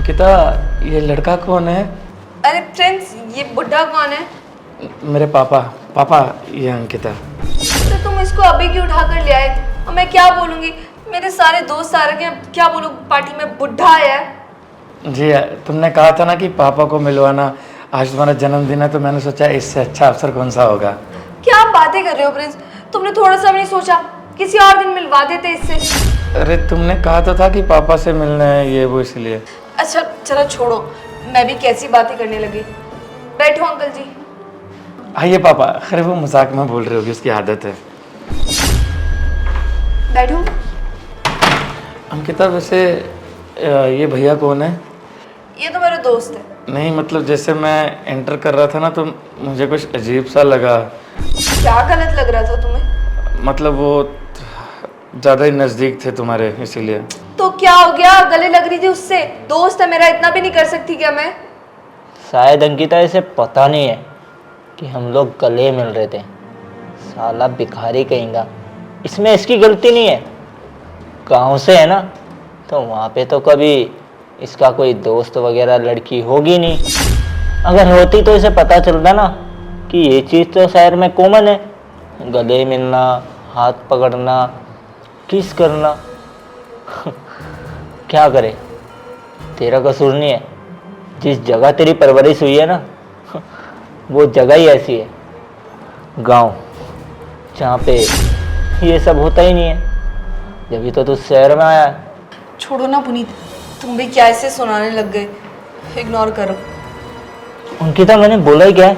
अंकिता, ये लड़का कौन है? अरे फ्रेंड्स, ये बुढ़ा कौन है? मेरे पापा। पापा, ये अंकिता। तो तुम इसको अभी क्यों उठा कर ले आए? और मैं क्या बोलूंगी? मेरे सारे दोस्त आ रखे हैं, क्या बोलूं? पार्टी में बुढ़ा है। जी, तुमने कहा था ना कि पापा को मिलवाना। आज तुम्हारा जन्मदिन है तो मैंने सोचा इससे अच्छा अवसर कौन सा होगा। क्या आप बातें कर रहे हो प्रिंस? तुमने थोड़ा सा भी नहीं सोचा? किसी और दिन मिलवा देते इससे। अरे तुमने कहा तो था कि पापा से मिलना है, ये वो इसलिए। अच्छा चलो छोड़ो, मैं भी कैसी बातें करने लगी। बैठो अंकल जी। आइए पापा। अरे वो मजाक में बोल रहे होगी, उसकी आदत है। बैठो। अंकिता, वैसे ये भैया कौन है? ये तो मेरा दोस्त है। नहीं मतलब जैसे मैं एंटर कर रहा था ना तो मुझे कुछ अजीब सा लगा। क्या गलत लग रहा था तुम्हें? मतलब वो ज़्यादा ही नज़दीक थे तुम्हारे, इसीलिए। तो क्या हो गया? गले लग रही थी उससे। दोस्त है मेरा, इतना भी नहीं कर सकती क्या मैं? शायद अंकिता इसे पता नहीं है कि हम लोग गले मिल रहे थे। साला भिखारी कहेगा, इसमें इसकी गलती नहीं है। गांव से है ना, तो वहाँ पे तो कभी इसका कोई दोस्त वगैरह लड़की होगी नहीं। अगर होती तो इसे पता चलता ना कि ये चीज़ तो शहर में कॉमन है, गले मिलना, हाथ पकड़ना, किस करना। क्या करे, तेरा कसूर नहीं है। जिस जगह तेरी परवरिश हुई है ना, वो जगह ही ऐसी है, गांव, जहाँ पे ये सब होता ही नहीं है। जब तो तू शहर में आया है। छोड़ो ना पुनीत, तुम भी क्या ऐसे सुनाने लग गए? इग्नोर करो। अंकिता, मैंने बोला ही क्या है?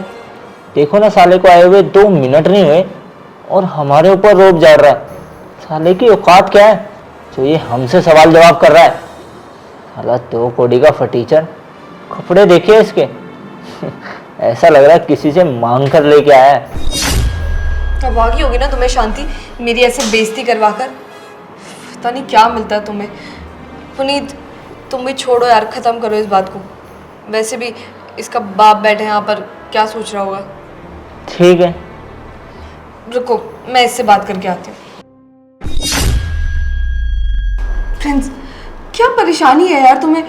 देखो ना, साले को आए हुए 2 मिनट नहीं हुए और हमारे ऊपर रोब जा रहा है। साले की औकात क्या है जो ये हमसे सवाल जवाब कर रहा है? साला 2 कौड़ी का फटीचर। कपड़े देखिए इसके। ऐसा लग रहा है किसी से मांग कर लेके आया है। अब आ गई होगी ना तुम्हें शांति, मेरी ऐसे बेइज्जती करवा कर। पता नहीं क्या मिलता है तुम्हें। पुनीत, तुम भी छोड़ो यार, ख़त्म करो इस बात को। वैसे भी इसका बाप बैठे यहाँ पर, क्या सोच रहा होगा? ठीक है, रुको, मैं इससे बात करके आती हूँ। फ्रेंड्स, क्या परेशानी है यार तुम्हें?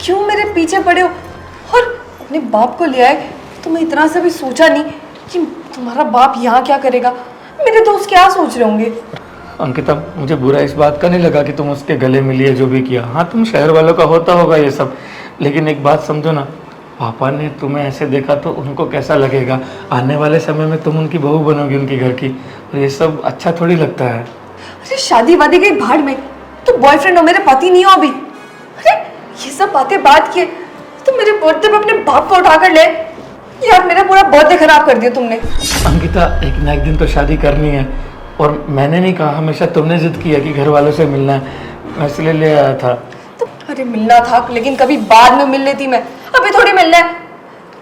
क्यों मेरे पीछे पड़े हो? और अपने बाप को ले आए, तुम्हें इतना सा भी सोचा नहीं कि तुम्हारा बाप यहाँ क्या करेगा? मेरे दोस्त क्या सोच रहे होंगे? अंकिता, मुझे बुरा इस बात का नहीं लगा कि तुम उसके गले मिली, जो भी किया। हाँ, तुम शहर वालों का होता होगा ये सब, लेकिन एक बात समझो ना, पापा ने तुम्हें ऐसे देखा तो उनको कैसा लगेगा? आने वाले समय में तुम उनकी बहू बनोगी, उनके घर की, और ये सब अच्छा थोड़ी लगता है। अरे शादी वादी गई भाड़ में, तुम बॉयफ्रेंड हो, मेरे पति नहीं हो अभी। अरे ये सब बातें बात किए, तुम मेरे बर्थडे पे अपने बाप को उठा कर ले। यार मेरा पूरा बर्थडे खराब कर दिया तुमने। अंकिता, एक ना एक दिन तो शादी करनी है, और मैंने नहीं कहा, हमेशा तुमने जिद किया कि घर वालों से मिलना है, मैं इसलिए ले आया था। अरे मिलना था, लेकिन कभी बाद में मिल लेती मैं, अभी थोड़ी मिलना है।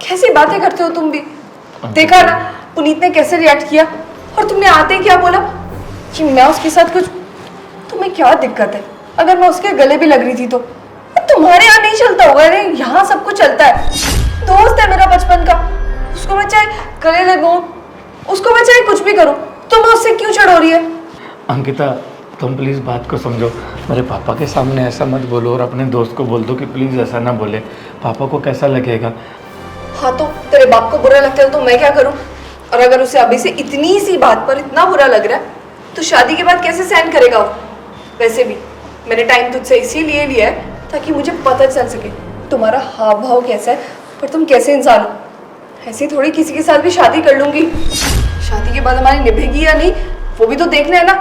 कैसी बातें करते हो तुम भी? देखा ना पुनीत ने कैसे रिएक्ट किया, और तुमने आते ही क्या बोला कि मैं उसके साथ कुछ। तुम्हें क्या दिक्कत है? अगर मैं उसके गले भी लग रही थी तो तुम्हारे यहाँ नहीं चलता होगा? अरे यहाँ सब कुछ चलता है। दोस्त है मेरा बचपन का, उसको मैं चाहे गले लगूं, उसको मैं चाहे कुछ भी करूं, तुम उससे क्यों चिढ़ हो रही है? अंकिता, तुम प्लीज़ बात को समझो। मेरे पापा के सामने ऐसा मत बोलो, और अपने दोस्त को बोल दो कि प्लीज़ ऐसा ना बोले। पापा को कैसा लगेगा? हाँ तो तेरे बाप को बुरा लगता है तो मैं क्या करूं? और अगर उसे अभी से इतनी सी बात पर इतना बुरा लग रहा है तो शादी के बाद कैसे सहन करेगा वो? वैसे भी मैंने टाइम तुझसे इसीलिए लिया है ताकि मुझे पता चल सके तुम्हारा हाव भाव कैसा है, पर तुम कैसे इंसान हो। ऐसे थोड़ी किसी के साथ भी शादी कर लूंगी। शादी के बाद हमारी निभेगी या नहीं वो भी तो देखना है ना।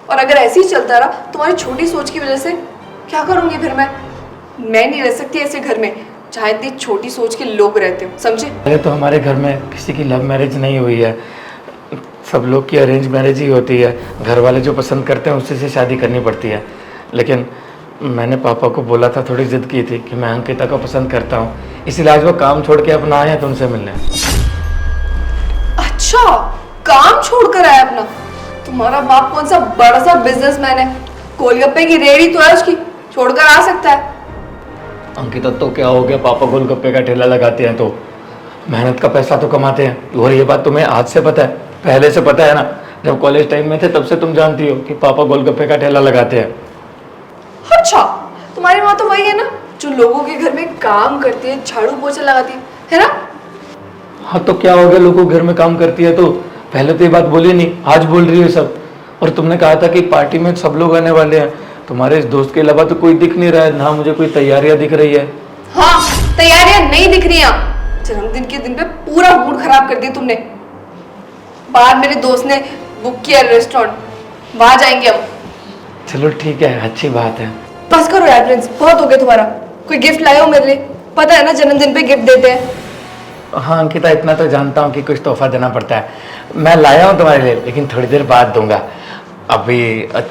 और अगर ऐसे ही चलता रहा तुम्हारी छोटी सोच की वजह से, क्या करूंगी फिर मैं? नहीं रह सकती ऐसे घर में जहाँ इतनी छोटी सोच के लोग रहते हो, समझे? पहले तो हमारे घर में किसी की लव मैरिज नहीं हुई है, सब लोग की अरेंज मैरिज ही होती है। घर वाले जो पसंद करते हैं उससे से शादी करनी पड़ती है। लेकिन मैंने पापा को बोला था, थोड़ी जिद की थी कि मैं अंकिता को पसंद करता हूँ, इसलिए आज वो काम छोड़ के अपना आए हैं तुमसे मिलने। अच्छा, काम छोड़कर आया अपना? तुम्हारा बाप कौन सा बड़ा सा बिजनेसमैन है? गोलगप्पे की रेहड़ी तो है उसकी, छोड़कर आ सकता है? अंकिता, तो क्या हो गया? पापा गोलगप्पे का ठेला लगाते हैं तो मेहनत का पैसा तो कमाते हैं। और ये बात तुम्हें आज से पता है? पहले से पता है ना? जब कॉलेज टाइम में थे तब से तुम जानती हो कि पापा गोलगप्पे का ठेला लगाते हैं। अच्छा, तुम्हारी माँ तो वही है ना जो लोगों के घर में काम करती है, झाड़ू पोछा लगाती है ना? हाँ तो क्या हो गया, लोगों के घर में काम करती है तो पहले तो ये बात बोली नहीं, आज बोल रही है सब। और तुमने कहा था कि पार्टी में सब लोग आने वाले हैं, तुम्हारे इस दोस्त के अलावा तो कोई दिख नहीं रहा है, ना मुझे कोई तैयारियां दिख रही है। हाँ, तैयारियां नहीं दिख रही हैं। जन्मदिन के दिन पे पूरा मूड खराब कर दिया तुमने। बाहर मेरे दोस्त ने बुक किया रेस्टोरेंट, वहां जाएंगे हम। चलो ठीक है, अच्छी बात है। बस करो यार प्रिंस, बहुत हो गया तुम्हारा। कोई गिफ्ट लाए हो मेरे लिए? पता है ना जन्मदिन पे गिफ्ट देते हैं। हाँ अंकिता, इतना तो जानता हूँ कि कुछ तोहफा देना पड़ता है। मैं लाया हूँ तुम्हारे लिए, लेकिन थोड़ी देर बाद दूंगा। अभी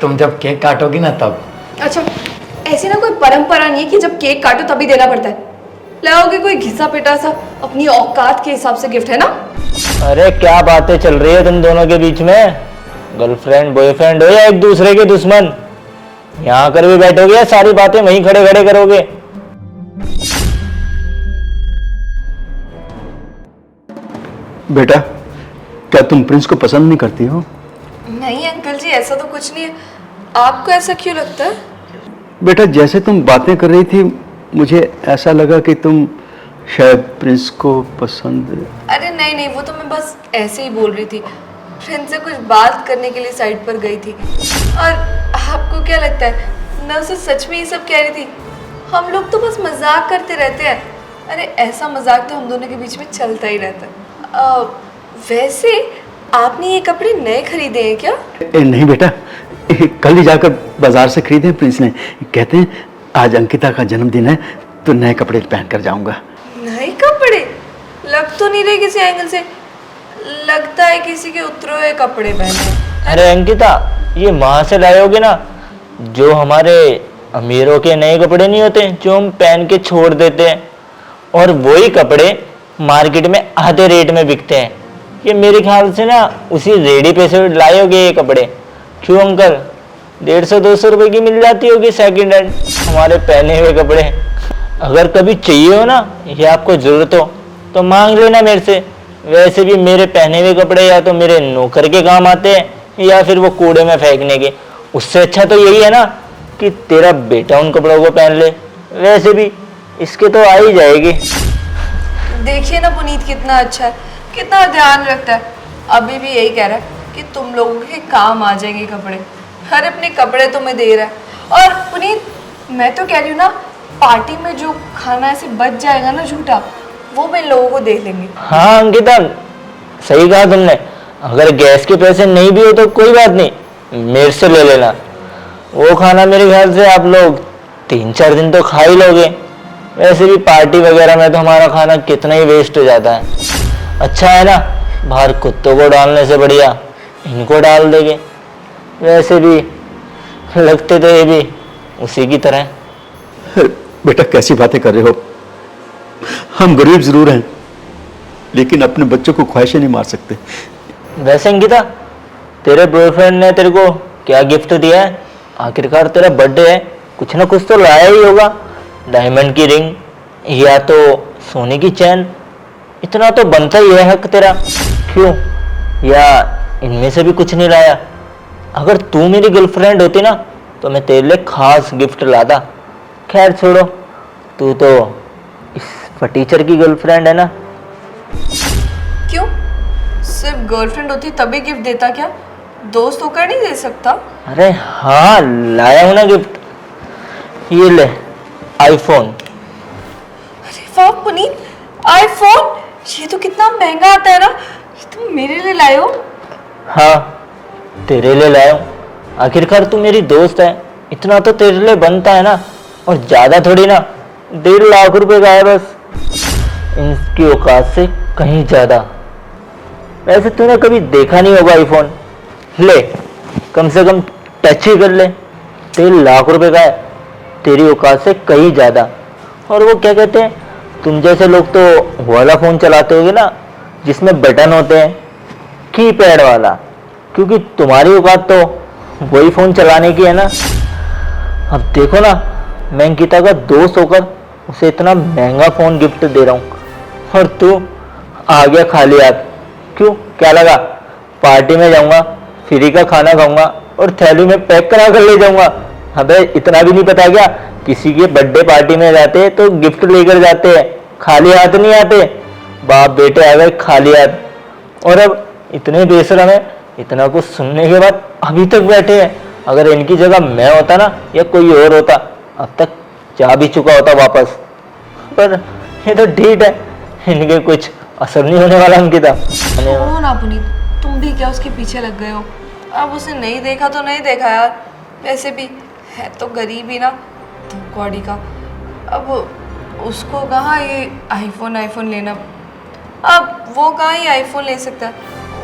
तुम जब केक काटोगी ना तब। अच्छा, ऐसी ना कोई परंपरा नहीं है कि जब केक काटो तभी देना पड़ता है। लाओगे कोई घिसा पिटा सा अपनी औकात के हिसाब से गिफ्ट, है ना? अरे क्या बातें चल रही है तुम दोनों के बीच में? गर्लफ्रेंड बॉयफ्रेंड हो या एक दूसरे के दुश्मन? यहाँ कर भी बैठोगे या सारी बातें वहीं खड़े खड़े करोगे? बेटा, क्या तुम प्रिंस को पसंद नहीं करती हो? नहीं अंकल जी, ऐसा तो कुछ नहीं है। आपको ऐसा क्यों लगता है? बेटा, जैसे तुम बातें कर रही थी मुझे ऐसा लगा कि तुम शायद प्रिंस को पसंद। अरे नहीं नहीं, वो तो मैं बस ऐसे ही बोल रही थी। फ्रेंड से कुछ बात करने के लिए साइड पर गई थी। और आपको क्या लगता है मैं उसे सच में ये सब कह रही थी? हम लोग तो बस मजाक करते रहते हैं। अरे ऐसा मजाक तो हम दोनों के बीच में चलता ही रहता है। वैसे आपने ये कपड़े नए खरीदे हैं क्या? नहीं बेटा, कल ही जाकर बाजार से खरीदे प्रिंस ने। कहते हैं आज अंकिता का जन्मदिन है तो नए कपड़े पहन कर जाऊंगा। नए कपड़े? लग तो नहीं रहे किसी एंगल से, लगता है किसी के उतरे हुए कपड़े पहने। अरे अंकिता, ये वहां से लाए होगे ना जो हमारे अमीरों के नए कपड़े नहीं होते जो हम पहन के छोड़ देते हैं, और वही कपड़े मार्केट में आधे रेट में बिकते हैं। ये मेरे ख्याल से ना उसी रेडी पे से लाए होगे ये कपड़े। क्यों अंकल, 150-200 रुपए की मिल जाती होगी सेकंड हैंड हमारे पहने हुए कपड़े। अगर कभी चाहिए हो ना या आपको जरूरत हो तो मांग लेना मेरे से। वैसे भी मेरे पहने हुए कपड़े या तो मेरे नौकर के काम आते हैं या फिर वो कूड़े में फेंकने के। उससे अच्छा तो यही है ना कि तेरा बेटा उन कपड़ों को पहन ले। वैसे भी इसके तो आ ही जाएगी। देखिए ना पुनीत कितना अच्छा है, कितना ध्यान रखता है। अभी भी यही कह रहा है कि तुम लोगों के काम आ जाएंगे कपड़े। हर अपने कपड़े तुम्हें दे रहा है। और पुनीत, मैं तो कह रही हूँ ना, पार्टी में जो खाना ऐसे बच जाएगा ना झूठा, वो मैं लोगों को दे लेंगे। हाँ अंकिता, सही कहा तुमने। अगर गैस के पैसे नहीं भी हो तो कोई बात नहीं, मेरे से ले लेना। वो खाना मेरे ख्याल से आप लोग 3-4 दिन तो खा ही लोगे। वैसे भी पार्टी वगैरह में तो हमारा खाना कितना ही वेस्ट हो जाता है। अच्छा है ना, बाहर कुत्तों को डालने से बढ़िया इनको डाल देंगे। वैसे भी लगते तो ये भी उसी की तरह। बेटा कैसी बातें कर रहे हो? हम गरीब जरूर हैं लेकिन अपने बच्चों को ख्वाहिशें नहीं मार सकते। वैसे अंकिता, तेरे बॉयफ्रेंड ने तेरे को क्या गिफ्ट दिया है? आखिरकार तेरा बर्थडे है, कुछ ना कुछ तो लाया ही होगा। डायमंड की रिंग या तो सोने की चैन, इतना तो बनता ही है हक तेरा। क्यों, या इनमें से भी कुछ नहीं लाया? अगर तू मेरी गर्लफ्रेंड होती ना तो मैं तेरे लिए खास गिफ्ट लाता। खैर छोड़ो, तू तो इस फटीचर की गर्लफ्रेंड है ना। क्यों, सिर्फ गर्लफ्रेंड होती तभी गिफ्ट देता क्या? दोस्त होकर नहीं दे सकता? अरे हाँ, लाया हूं ना गिफ्ट। ये ले, आईफोन। अरे वाह पुनीत, आईफोन! ये तो कितना महंगा आता है ना। ये तुम मेरे लिए लाए हो? हाँ, तेरे लिए लाया हूं। आखिरकार तू मेरी दोस्त है, इतना तो तेरे लिए बनता है ना। और ज्यादा थोड़ी ना, 1.5 लाख रुपए का है बस। इनकी औकात से कहीं ज्यादा। वैसे तूने कभी देखा नहीं होगा आईफोन। ले, कम से कम टच ही कर ले। 1.5 लाख रुपए का है, तेरी औकात से कहीं ज्यादा। और वो क्या कहते हैं, तुम जैसे लोग तो वाला फोन चलाते होगे ना जिसमें बटन होते हैं, कीपैड वाला। क्योंकि तुम्हारी औकात तो वही फोन चलाने की है ना। अब देखो ना, मैं अंकिता का दोस्त होकर उसे इतना महंगा फोन गिफ्ट दे रहा हूँ और तू आ गया खाली हाथ। क्यों, क्या लगा पार्टी में जाऊंगा, फ्री का खाना खाऊंगा और थैली में पैक करा कर ले जाऊंगा? अबे इतना भी नहीं पता क्या, किसी के बर्थडे पार्टी में जाते हैं तो गिफ्ट लेकर जाते हैं, खाली हाथ नहीं आते। बाप बेटे आ गए खाली हाथ। और अब इतने बेशरम है, इतना कुछ सुनने के बाद अभी तक बैठे हैं। अगर इनकी जगह मैं होता ना या कोई और होता, अब तक जा भी चुका होता वापस। पर ये तो ढीठ है, इनके कुछ असर नहीं होने वाला अंकिता। छोड़ो ना पुनीत, तुम भी क्या उसके पीछे लग गए हो। अब उसे नहीं देखा तो नहीं देखा यार, वैसे भी है तो गरीब ही ना, कौड़ी का। अब उसको कहाँ ये आईफोन लेना, अब वो कहाँ ही आईफोन ले सकता है,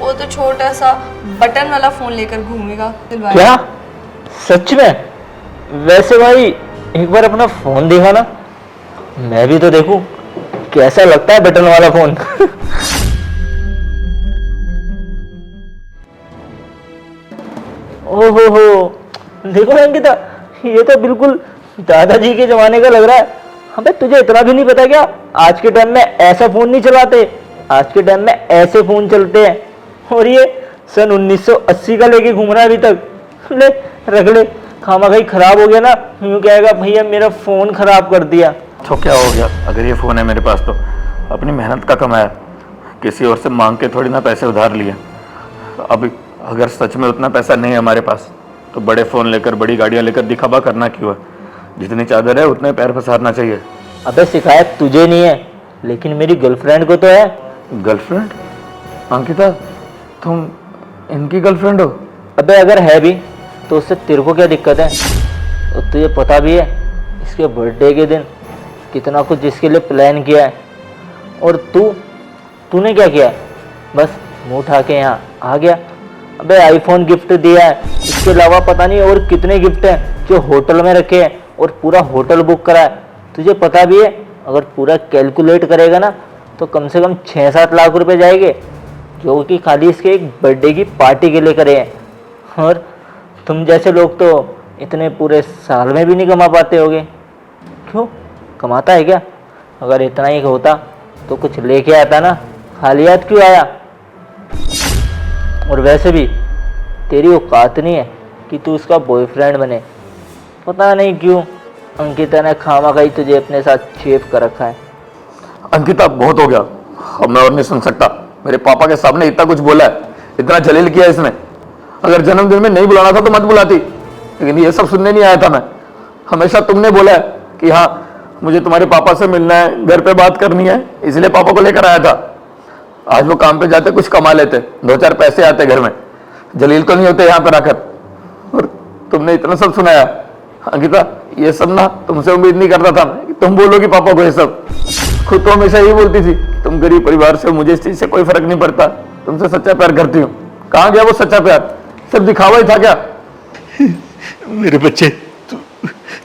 वो तो छोटा सा बटन वाला फोन लेकर घूमेगा। क्या सच में? वैसे भाई एक बार अपना फोन देखा ना, मैं भी तो देखूं कैसा लगता है बटन वाला फोन। ओहो हो, देखो अंकिता, ये तो बिल्कुल दादाजी के जमाने का लग रहा है। अबे तुझे इतना भी नहीं पता क्या, आज के टाइम में ऐसा फोन नहीं चलाते, आज के टाइम में ऐसे फोन चलते हैं। और ये सन 1980 का लेके घूम रहा है अभी तक। ले रख ले, खामा खाई खराब हो गया ना, यूं कहेगा भैया मेरा फोन खराब कर दिया। तो क्या हो गया, अगर ये फ़ोन है मेरे पास तो अपनी मेहनत का कमाया, किसी और से मांग के थोड़ी ना पैसे उधार लिए। अब अगर सच में उतना पैसा नहीं है हमारे पास तो बड़े फ़ोन लेकर बड़ी गाड़ियाँ लेकर दिखावा करना क्यों है। जितनी चादर है उतने पैर पसारना चाहिए। अबे शिकायत तुझे नहीं है, लेकिन मेरी गर्लफ्रेंड को तो है। गर्लफ्रेंड? अंकिता तुम इनकी गर्लफ्रेंड हो? अबे अगर है भी तो उससे तेरे को क्या दिक्कत है? और तुझे पता भी है इसके बर्थडे के दिन कितना कुछ जिसके लिए प्लान किया है, और तूने क्या किया है? बस मुंह उठा के यहाँ आ गया। अबे आईफोन गिफ्ट दिया है, इसके अलावा पता नहीं और कितने गिफ्ट हैं जो होटल में रखे हैं, और पूरा होटल बुक करा है। तुझे पता भी है अगर पूरा कैलकुलेट करेगा ना तो कम से कम 6-7 लाख रुपए जाएंगे, जो कि खाली इसके एक बर्थडे की पार्टी के लिए करे हैं। और तुम जैसे लोग तो इतने पूरे साल में भी नहीं कमा पाते होगे। क्यों, कमाता है क्या? अगर इतना ही होता तो कुछ लेके आता ना, खाली हाथ क्यों आया? और वैसे भी तेरी औकात नहीं है कि तू उसका बॉयफ्रेंड बने। पता नहीं क्यों अंकिता ने खामा खाई तुझे अपने साथ चेप कर रखा है। अंकिता बहुत हो गया, अब मैं और नहीं सुन सकता। मेरे पापा के सामने इतना कुछ बोला है, इतना जलील किया इसने। अगर जन्मदिन में नहीं बुलाना था तो मत बुलाती, लेकिन ये सब सुनने नहीं आया था मैं। हमेशा तुमने बोला है कि हाँ मुझे तुम्हारे पापा से मिलना है, घर पे बात करनी है, इसलिए पापा को लेकर आया था। आज वो काम पे जाते कुछ कमा लेते, 2-4 पैसे आते घर में, जलील तो नहीं होते यहाँ पर आकर। और तुमने इतना सब सुनाया। अंकिता ये सब ना तुमसे उम्मीद नहीं करता था कि तुम बोलोगी पापा को ये सब। खुद तो हमेशा यही बोलती थी तुम गरीब परिवार से, मुझे इस चीज से कोई फर्क नहीं पड़ता, तुमसे सच्चा प्यार करती हूँ। कहाँ गया वो सच्चा प्यार? सब दिखावा ही था क्या? मेरे बच्चे,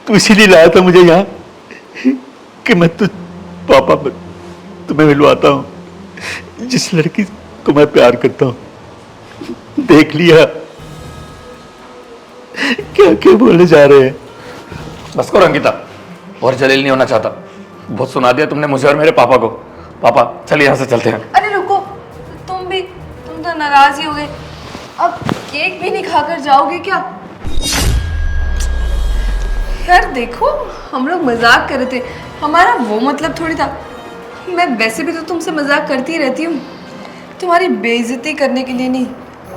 तू इसीलिए लाया था मुझे यहाँ कि मैं पापा तुम्हें मिलवाता हूँ, जिस लड़की को मैं प्यार करता हूँ। देख लिया क्या क्या बोलने जा रहे हैं। बस करो अंकिता, और जलील नहीं होना चाहता। बहुत सुना दिया तुमने मुझे और मेरे पापा को। पापा चलिए यहाँ से चलते हैं। अरे रुको, तुम तो नाराज ही हो गए। अब केक भी नहीं खाकर जाओगे क्या? यार देखो, हम लोग मजाक कर रहे थे, हमारा वो मतलब थोड़ी था। मैं वैसे भी तो तुमसे मजाक करती रहती हूँ, तुम्हारी बेइज्जती करने के लिए नहीं,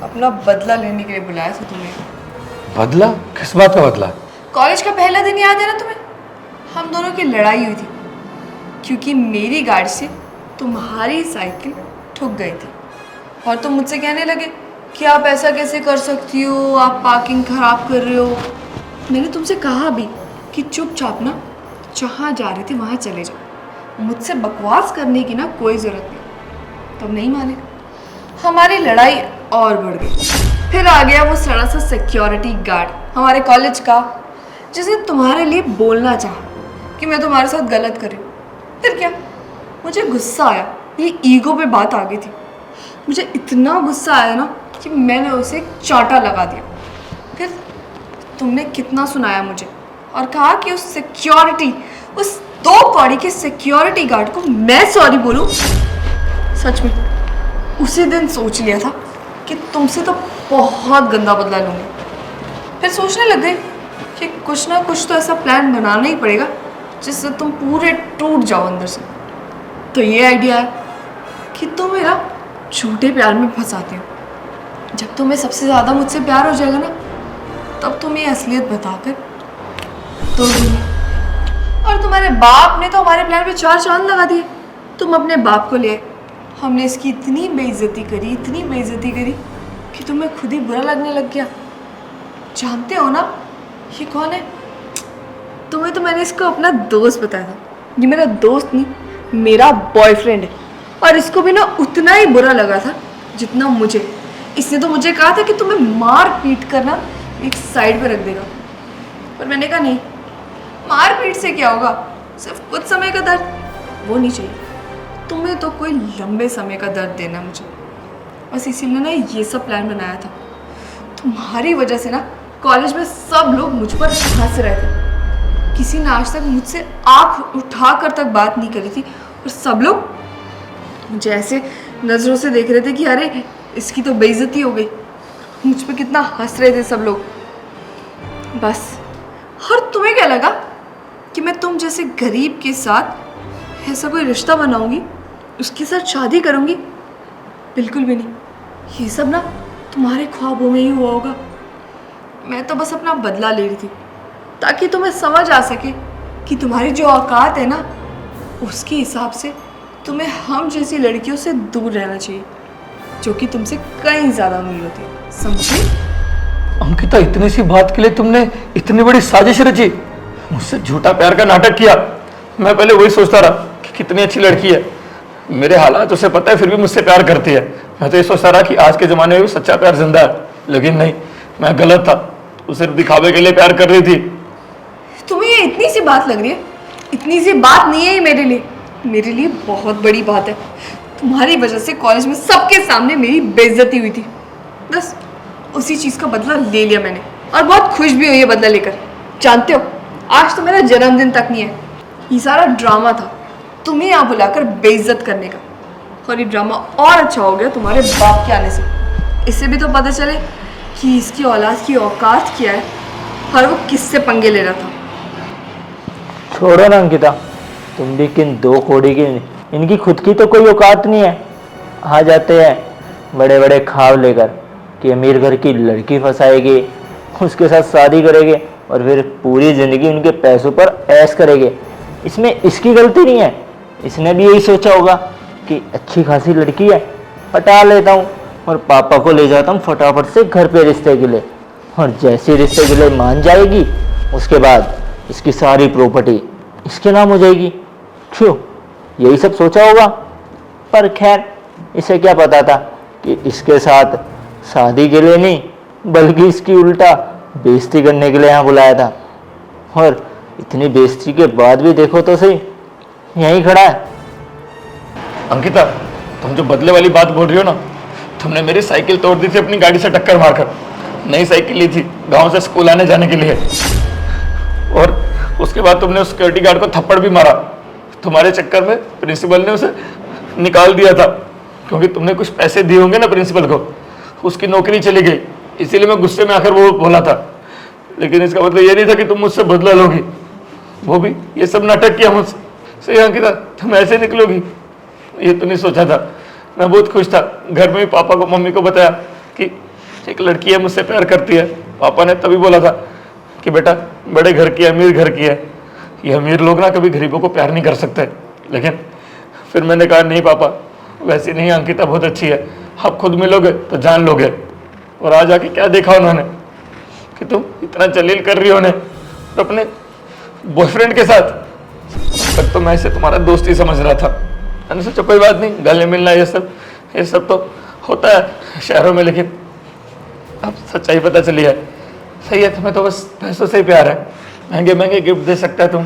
अपना बदला लेने के लिए बुलाया था तुम्हें। बदला? किस बात का बदला? कॉलेज का पहला दिन याद है ना तुम्हें? हम दोनों की लड़ाई हुई थी क्योंकि मेरी गाड़ी से तुम्हारी साइकिल ठुक गई थी, और तुम मुझसे कहने लगे कि आप ऐसा कैसे कर सकती हो, आप पार्किंग खराब कर रहे हो। मैंने तुमसे कहा भी कि चुपचाप ना जहाँ जा रही थी वहाँ चले जाओ, मुझसे बकवास करने की ना कोई ज़रूरत नहीं। तुम नहीं माने, हमारी लड़ाई और बढ़ गई। फिर आ गया वो सड़ा सा सिक्योरिटी गार्ड हमारे कॉलेज का, जिसने तुम्हारे लिए बोलना चाहा कि मैं तुम्हारे साथ गलत कर रही हूँ। फिर क्या, मुझे गुस्सा आया, ये ईगो पे बात आ गई थी। मुझे इतना गुस्सा आया ना कि मैंने उसे एक चांटा लगा दिया। फिर तुमने कितना सुनाया मुझे और कहा कि उस 2 कौड़ी के सिक्योरिटी गार्ड को मैं सॉरी बोलूं। सच में उसी दिन सोच लिया था कि तुमसे तो बहुत गंदा बदला लूंगी। फिर सोचने लग गई कि कुछ ना कुछ तो ऐसा प्लान बनाना ही पड़ेगा जिससे तुम पूरे टूट जाओ अंदर से। तो ये आइडिया है कि तुम मेरा झूठे प्यार में फंसाती हो। जब तुम्हें सबसे ज़्यादा मुझसे प्यार हो जाएगा ना, तब तुम ये असलियत बताकर तोड़ दूंगी। और तुम्हारे बाप ने तो हमारे प्लान पे 4 चांद लगा दिए। तुम अपने बाप को ले आए, हमने इसकी इतनी बेइज्जती करी कि तुम्हें खुद ही बुरा लगने लग गया। जानते हो ना ये कौन है? तुम्हें तो मैंने इसको अपना दोस्त बताया था। ये मेरा दोस्त नहीं, मेरा बॉयफ्रेंड है। और इसको भी ना उतना ही बुरा लगा था जितना मुझे। इसने तो मुझे कहा था कि तुम्हें मार पीट कर ना एक साइड पे रख देगा, पर मैंने कहा नहीं, मार पीट से क्या होगा, सिर्फ कुछ समय का दर्द वो नहीं चाहिए। तुम्हें तो कोई लंबे समय का दर्द देना मुझे। बस इसीलिए ना ये सब प्लान बनाया था। तुम्हारी वजह से ना कॉलेज में सब लोग मुझ पर हंस रहे थे। किसी ने आज तक मुझसे आँख उठाकर तक बात नहीं करी थी, और सब लोग मुझे ऐसे नज़रों से देख रहे थे कि अरे इसकी तो बेइज्जती हो गई। मुझ पर कितना हंस रहे थे सब लोग। बस, और तुम्हें क्या लगा कि मैं तुम जैसे गरीब के साथ ऐसा कोई रिश्ता बनाऊंगी, उसके साथ शादी करूंगी? बिल्कुल भी नहीं। ये सब ना तुम्हारे ख्वाबों में ही हुआ होगा। मैं तो बस अपना बदला ले रही थी ताकि तुम्हें समझ आ सके कि तुम्हारी जो औकात है ना, उसके हिसाब से तुम्हें हम जैसी लड़कियों से दूर रहना चाहिए, जो कि तुमसे कहीं ज़्यादा अमीर होती है। समझे? अंकिता, इतनी सी बात के लिए तुमने इतनी बड़ी साजिश रची, मुझसे झूठा प्यार का नाटक किया। मैं पहले वही सोचता रहा कि कितनी अच्छी लड़की है, मेरे हालात उसे पता है, फिर भी मुझसे प्यार करती है। मैं तो ये सोचता रहा कि आज के ज़माने में भी सच्चा प्यार जिंदा है, लेकिन नहीं, मैं गलत था। वो सिर्फ दिखावे के लिए प्यार कर रही थी। तुम्हें ये इतनी सी बात लग रही है? इतनी सी बात नहीं है ये मेरे लिए बहुत बड़ी बात है। तुम्हारी वजह से कॉलेज में सबके सामने मेरी बेइज्जती हुई थी। बस उसी चीज़ का बदला ले लिया मैंने, और बहुत खुश भी हुई है बदला लेकर। जानते हो, आज तो मेरा जन्मदिन तक नहीं है। ये सारा ड्रामा था तुम्हें यहाँ बुलाकर बेइज्जत करने का, और ये ड्रामा और अच्छा हो गया तुम्हारे बाप के आने से। इससे भी तो पता चले कि इसकी औलाद की औकात क्या है और वो किससे पंगे ले रहा था। छोड़ो ना अंकिता, तुम भी किन 2 कौड़ी की, इनकी खुद की तो कोई औकात नहीं है। आ जाते हैं बड़े बड़े ख्वाब लेकर कि अमीर घर की लड़की फंसाएगी, उसके साथ शादी करेंगे और फिर पूरी ज़िंदगी उनके पैसों पर ऐश करेंगे। इसमें इसकी गलती नहीं है। इसने भी यही सोचा होगा कि अच्छी खासी लड़की है, पटा लेता हूँ और पापा को ले जाता हूँ फटाफट से घर पे रिश्ते के लिए, और जैसे रिश्ते के लिए मान जाएगी उसके बाद इसकी सारी प्रॉपर्टी इसके नाम हो जाएगी। क्यों, यही सब सोचा होगा। पर खैर, इसे क्या पता था कि इसके साथ शादी के लिए नहीं, बल्कि इसकी उल्टा बेइज्जती करने के लिए यहाँ बुलाया था। और इतनी बेइज्जती के बाद भी देखो तो सही, यहीं खड़ा है। अंकिता, तुम जो बदले वाली बात बोल रही हो ना, तुमने मेरी साइकिल तोड़ दी थी अपनी गाड़ी से टक्कर मारकर। नई साइकिल ली थी गांव से स्कूल आने जाने के लिए, और उसके बाद तुमने उस सिक्योरिटी गार्ड को थप्पड़ भी मारा। तुम्हारे चक्कर में प्रिंसिपल ने उसे निकाल दिया था, क्योंकि तुमने कुछ पैसे दिए होंगे ना प्रिंसिपल को, उसकी नौकरी चली गई। इसीलिए मैं गुस्से में आकर वो बोला था, लेकिन इसका मतलब ये नहीं था कि तुम मुझसे बदला लोगी। वो भी ये सब नाटक किया मुझसे। सही अंकिता, तुम ऐसे निकलोगी ये तो नहीं सोचा था। मैं बहुत खुश था। घर में भी पापा को मम्मी को बताया कि एक लड़की है मुझसे प्यार करती है। पापा ने तभी बोला था कि बेटा बड़े घर की, अमीर घर की है, ये अमीर लोग ना कभी गरीबों को प्यार नहीं कर सकते। लेकिन फिर मैंने कहा नहीं पापा, वैसी नहीं, अंकिता बहुत अच्छी है, आप खुद मिलोगे तो जान लोगे। और आज आके क्या देखा उन्होंने कि तुम इतना जलील कर रही हो उन्हें, तो अपने बॉयफ्रेंड के साथ। तब तो मैं इसे तुम्हारा दोस्त ही समझ रहा था। मैंने सोचा कोई बात नहीं, गले मिलना ये सब तो होता है शहरों में, लेकिन अब सच्चाई पता चली है। सही है, तुम्हें तो बस पैसों से ही प्यार है। महंगे महंगे गिफ्ट दे सकता है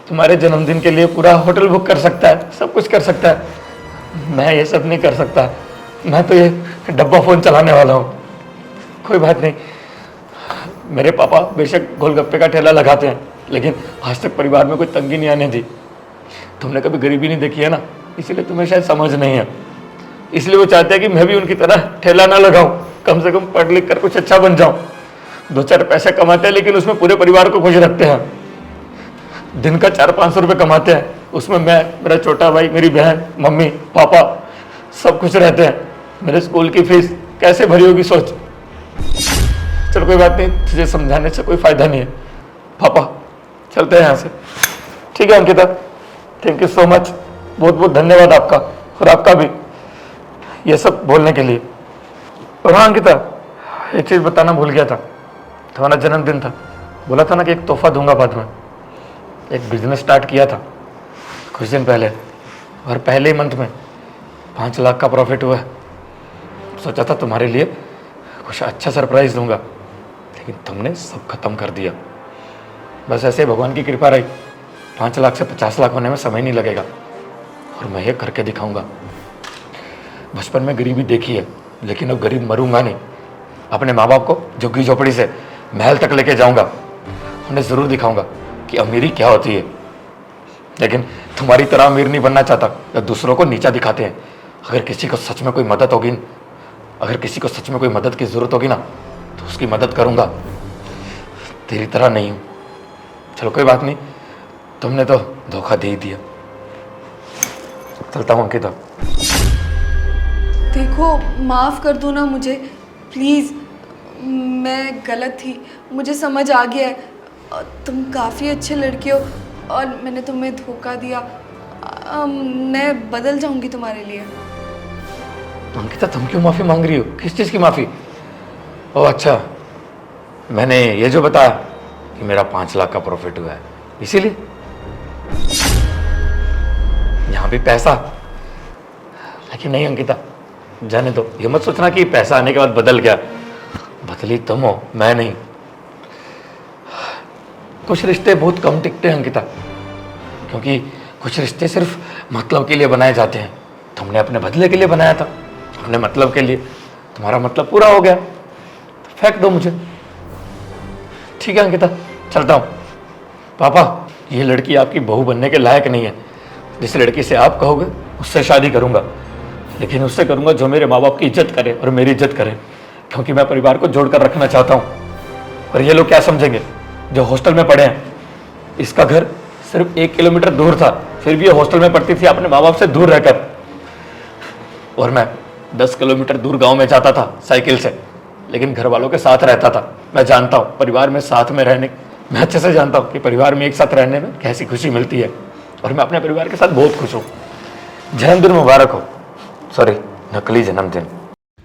तुम्हारे जन्मदिन के लिए पूरा होटल बुक कर सकता है, सब कुछ कर सकता है। मैं ये सब नहीं कर सकता। मैं तो ये डब्बा फ़ोन चलाने वाला हूँ। कोई बात नहीं, मेरे पापा बेशक गोलगप्पे का ठेला लगाते हैं, लेकिन आज तक परिवार में कोई तंगी नहीं आने दी। तुमने कभी गरीबी नहीं देखी है ना, इसीलिए तुम्हें शायद समझ नहीं है। इसलिए वो चाहते हैं कि मैं भी उनकी तरह ठेला ना लगाऊं, कम से कम पढ़ लिख कर कुछ अच्छा बन जाऊं। दो चार पैसे कमाते हैं लेकिन उसमें पूरे परिवार को खुश रखते हैं। दिन का 400-500 रुपये कमाते हैं, उसमें मैं, मेरा छोटा भाई, मेरी बहन, मम्मी, पापा सब खुश रहते हैं। मेरे स्कूल की फीस कैसे भरी होगी सोच। चल कोई बात नहीं, तुझे समझाने से कोई फायदा नहीं है। पापा चलते हैं यहाँ से। ठीक है Ankita, thank you so much, बहुत बहुत धन्यवाद आपका, और आपका भी ये सब बोलने के लिए। और हाँ अंकिता, एक चीज़ बताना भूल गया था, तुम्हारा जन्मदिन था, बोला था ना कि एक तोहफा दूंगा बाद में। एक बिजनेस स्टार्ट किया था कुछ दिन पहले, और पहले ही मंथ में 5 लाख का प्रॉफिट हुआ है। सोचा था तुम्हारे लिए कुछ अच्छा सरप्राइज दूंगा, लेकिन तुमने सब खत्म कर दिया। बस ऐसे ही भगवान की कृपा रही, 5 लाख से 50 लाख होने में समय नहीं लगेगा, और मैं ये करके दिखाऊंगा। बचपन में गरीबी देखी है, लेकिन अब गरीब मरूंगा नहीं। अपने माँ बाप को झुग्गी झोपड़ी से महल तक लेके जाऊंगा, उन्हें ज़रूर दिखाऊंगा कि अमीरी क्या होती है। लेकिन तुम्हारी तरह अमीर नहीं बनना चाहता जो दूसरों को नीचा दिखाते हैं। अगर किसी को सच में कोई मदद होगी, अगर किसी को सच में कोई मदद की ज़रूरत होगी ना, तो उसकी मदद करूंगा, तेरी तरह नहीं हूँ। चलो कोई बात नहीं, तुमने तो धोखा दे ही दिया। चलता हूँ अंकिता। देखो, माफ़ कर दो ना मुझे प्लीज़, मैं गलत थी, मुझे समझ आ गया है। तुम काफ़ी अच्छे लड़के हो और मैंने तुम्हें धोखा दिया। मैं बदल जाऊंगी तुम्हारे लिए। अंकिता तुम क्यों माफ़ी मांग रही हो? किस चीज़ की माफ़ी? ओह अच्छा, मैंने ये जो बताया कि मेरा 5 लाख का प्रॉफिट हुआ है, इसीलिए। यहाँ भी पैसा, लेकिन नहीं अंकिता, जाने दो। ये मत सोचना कि पैसा आने के बाद बदल गया। बदली तुम हो, मैं नहीं। कुछ रिश्ते बहुत कम टिकते हैं अंकिता, क्योंकि कुछ रिश्ते सिर्फ मतलब के लिए बनाए जाते हैं। तुमने अपने बदले के लिए बनाया था, अपने मतलब के लिए। तुम्हारा मतलब पूरा हो गया, तो फेंक दो मुझे। ठीक है अंकिता, चलता हूँ। पापा, ये लड़की आपकी बहू बनने के लायक नहीं है। जिस लड़की से आप कहोगे उससे शादी करूँगा, लेकिन उससे करूँगा जो मेरे माँ बाप की इज्जत करे और मेरी इज्जत करे, क्योंकि मैं परिवार को जोड़कर रखना चाहता हूँ। और ये लोग क्या समझेंगे जो हॉस्टल में पढ़े हैं? इसका घर सिर्फ 1 किलोमीटर दूर था, फिर भी ये हॉस्टल में पढ़ती थी अपने माँ बाप से दूर रहकर। और मैं 10 किलोमीटर दूर गांव में जाता था साइकिल से, लेकिन घर वालों के साथ रहता था। मैं जानता हूँ परिवार में साथ में रहने, मैं अच्छे से जानता हूँ कि परिवार में एक साथ रहने में कैसी खुशी मिलती है, और मैं अपने परिवार के साथ बहुत खुश हूँ। जन्मदिन मुबारक हो। सॉरी, नकली जन्मदिन।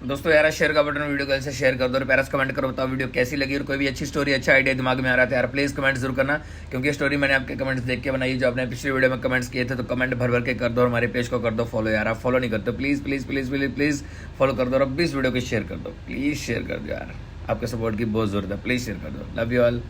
दोस्तों यार, शेयर का बटन वीडियो को से शेयर कर दो और प्यारा कमेंट करो, बताओ वीडियो कैसी लगी, और कोई भी अच्छी स्टोरी, अच्छा आइडिया दिमाग में आ रहा था यार, प्लीज़ कमेंट जरूर करना, क्योंकि स्टोरी मैंने आपके कमेंट्स देख के बनाई। जो आपने पिछली वीडियो में कमेंट्स किए थे, तो कमेंट भर भर के कर दो, और हमारे पेज को कर दो फॉलो। यार आप फॉलो नहीं करते, please please please please please follow कर दो, और अब इस वीडियो को शेयर कर दो, प्लीज़ शेयर कर दो यार, आपके सपोर्ट की बहुत ज़रूरत है, प्लीज़ शेयर कर दो। Love you all.